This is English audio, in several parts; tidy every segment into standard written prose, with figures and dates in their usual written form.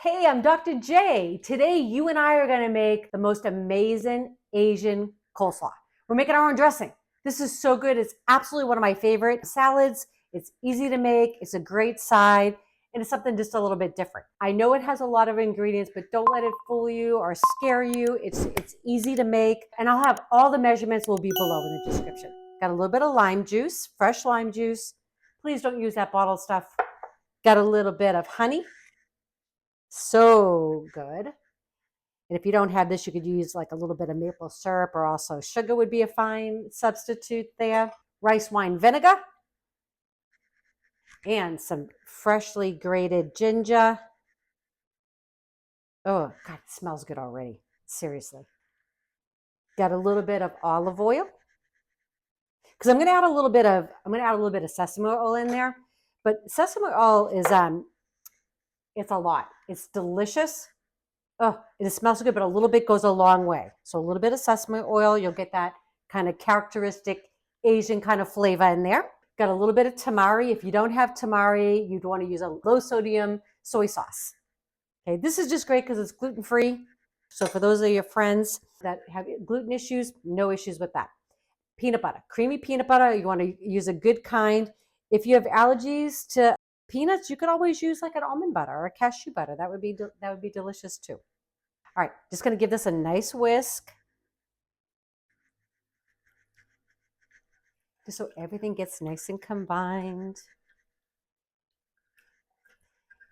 Hey, I'm Dr. J. Today, you and I are going to make the most amazing Asian coleslaw. We're making our own dressing. This is so good. It's absolutely one of my favorite salads. It's easy to make. It's a great side. And it's something just a little bit different. I know it has a lot of ingredients, but don't let it fool you or scare you. It's easy to make. And I'll have all the measurements will be below in the description. Got a little bit of lime juice, fresh lime juice. Please don't use that bottled stuff. Got a little bit of honey. So good. And if you don't have this, you could use like a little bit of maple syrup, or also sugar would be a fine substitute there. Rice wine vinegar and some freshly grated ginger. Oh, God, it smells good already. Seriously. Got a little bit of olive oil. Because I'm going to add a little bit of sesame oil in there. But sesame oil is it's a lot. It's delicious. Oh, it smells good, but a little bit goes a long way. So a little bit of sesame oil, you'll get that kind of characteristic Asian kind of flavor in there. Got a little bit of tamari. If you don't have tamari, you'd want to use a low sodium soy sauce. Okay, this is just great because it's gluten-free. So for those of your friends that have gluten issues, no issues with that. Peanut butter, creamy peanut butter. You want to use a good kind. If you have allergies to peanuts, you could always use like an almond butter or a cashew butter. That would be delicious too. All right, just going to give this a nice whisk. Just so everything gets nice and combined.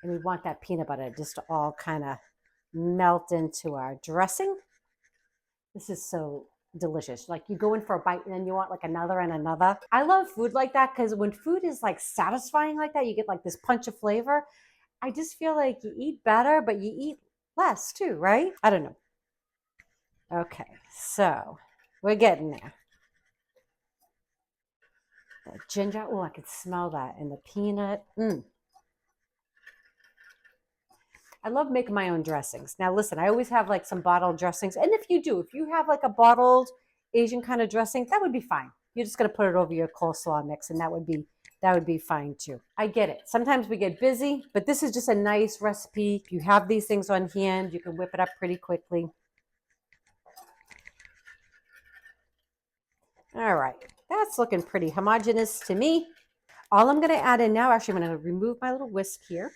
And we want that peanut butter just to all kind of melt into our dressing. This is so delicious. Like you go in for a bite and then you want like another and another. I love food like that because when food is like satisfying like that, you get like this punch of flavor. I just feel like you eat better, but you eat less too, right? I don't know. Okay, so we're getting there. The ginger, oh, I can smell that. And the peanut. I love making my own dressings. Now, listen, I always have like some bottled dressings. And if you have like a bottled Asian kind of dressing, that would be fine. You're just going to put it over your coleslaw mix, and that would be fine too. I get it. Sometimes we get busy, but this is just a nice recipe. If you have these things on hand, you can whip it up pretty quickly. All right, that's looking pretty homogeneous to me. All I'm going to add in now, actually, I'm going to remove my little whisk here.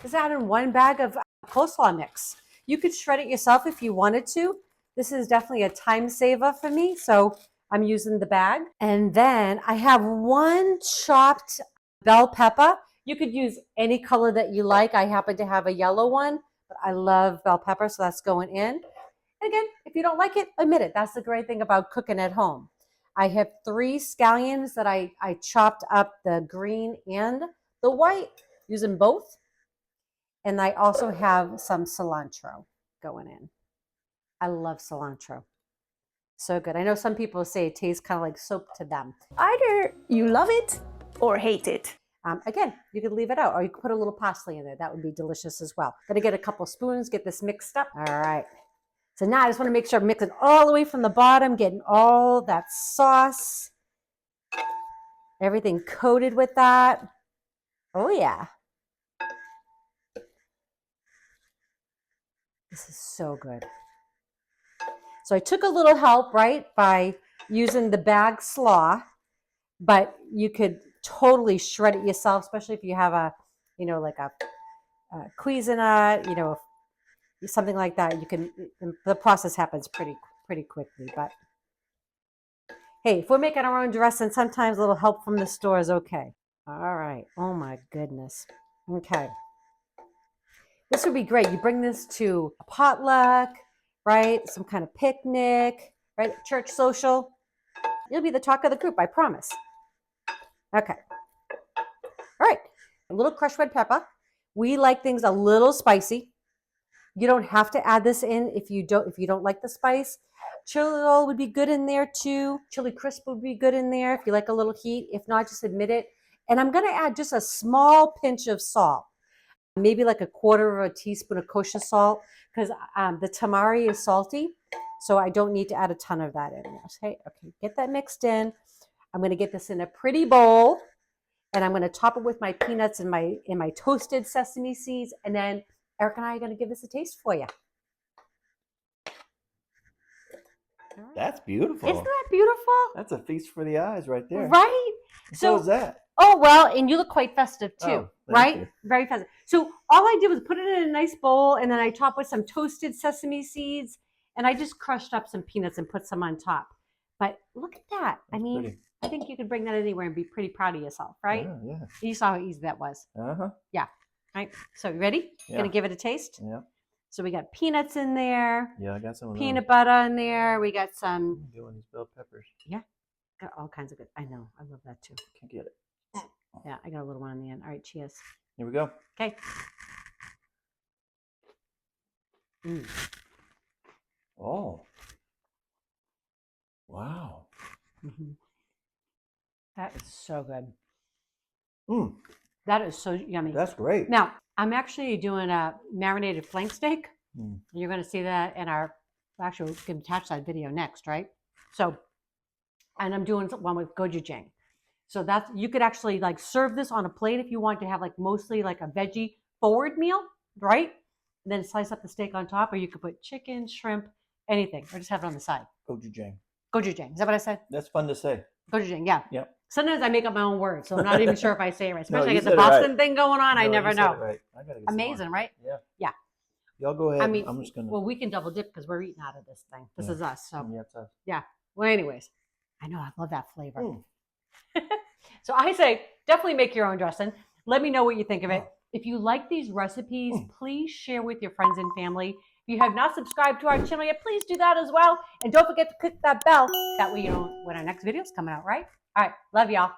Just add in 1 bag of coleslaw mix. You could shred it yourself if you wanted to. This is definitely a time saver for me, so I'm using the bag. And then I have 1 chopped bell pepper. You could use any color that you like. I happen to have a yellow one, but I love bell pepper, so that's going in. And again, if you don't like it, omit it. That's the great thing about cooking at home. I have 3 scallions that I chopped up, the green and the white, using both. And I also have some cilantro going in. I love cilantro. So good. I know some people say it tastes kind of like soap to them. Either you love it or hate it. Again, you could leave it out, or you could put a little parsley in there. That would be delicious as well. Gonna get a couple spoons, get this mixed up. All right. So now I just want to make sure I'm mixing all the way from the bottom, getting all that sauce, everything coated with that. Oh yeah. This is so good. So I took a little help, right, by using the bag Slaw, but you could totally shred it yourself, especially if you have a, like a Cuisinart, something like that. You can. The process happens pretty quickly. But hey, if we're making our own dressing, sometimes a little help from the store is okay. All right. Oh my goodness. Okay. This would be great. You bring this to a potluck, right? Some kind of picnic, right? Church social. You'll be the talk of the group, I promise. Okay. All right. A little crushed red pepper. We like things a little spicy. You don't have to add this in if you don't like the spice. Chili oil would be good in there too. Chili crisp would be good in there if you like a little heat. If not, just admit it. And I'm going to add just a small pinch of salt. Maybe like a 1/4 of a teaspoon of kosher salt, because the tamari is salty, so I don't need to add a ton of that in there. Okay, get that mixed in. I'm going to get this in a pretty bowl, And I'm going to top it with my peanuts and my toasted sesame seeds. And then Eric and I are going to give this a taste for you. That's beautiful. Isn't that beautiful? That's a feast for the eyes right there. Right? So is that? Oh, well, and you look quite festive too, Oh, right? you. Very festive. So all I did was put it in a nice bowl, and then I topped with some toasted sesame seeds, and I just crushed up some peanuts and put some on top. But look at that. That's pretty. I think you could bring that anywhere and be pretty proud of yourself, right? Yeah. You saw how easy that was. Uh-huh. Yeah. Right. So you ready? Yeah. Gonna give it a taste? Yeah. So we got peanuts in there. Yeah, I got some of peanut butter in there. We got some. Doing these bell peppers. Yeah. Got all kinds of good. I know. I love that too. Can't get it. Yeah, I got a little one on the end. All right, cheers. Here we go. Okay. Oh. Wow. Mm-hmm. That is so good. Mm. That is so yummy. That's great. Now, I'm actually doing a marinated flank steak. Mm. You're going to see that in our, actually, we can attach that video next, right? So, and I'm doing one with gochujang. So that's, you could actually like serve this on a plate if you want to have like mostly like a veggie forward meal, right? And then slice up the steak on top, or you could put chicken, shrimp, anything, or just have it on the side. Gochujang. Gochujang. Is that what I said? That's fun to say. Gochujang, yeah. Yep. Sometimes I make up my own words, so I'm not even sure if I say it right. No, Especially you I get the said it Boston right. thing going on, I No, never you said know. it right. I gotta get some Amazing, more. right? Yeah. Yeah. Y'all go ahead. I mean, I'm just gonna. well, we can double dip because we're eating out of this thing. This is us. So, Yeah, it's us. yeah. Well, anyways, I know I love that flavor. Mm. So I say definitely make your own dressing. Let me know what you think of it. If you like these recipes, please share with your friends and family. If you have not subscribed to our channel yet, please do that as well. And don't forget to click that bell. That way you know when our next video is coming out, right? All right. Love y'all.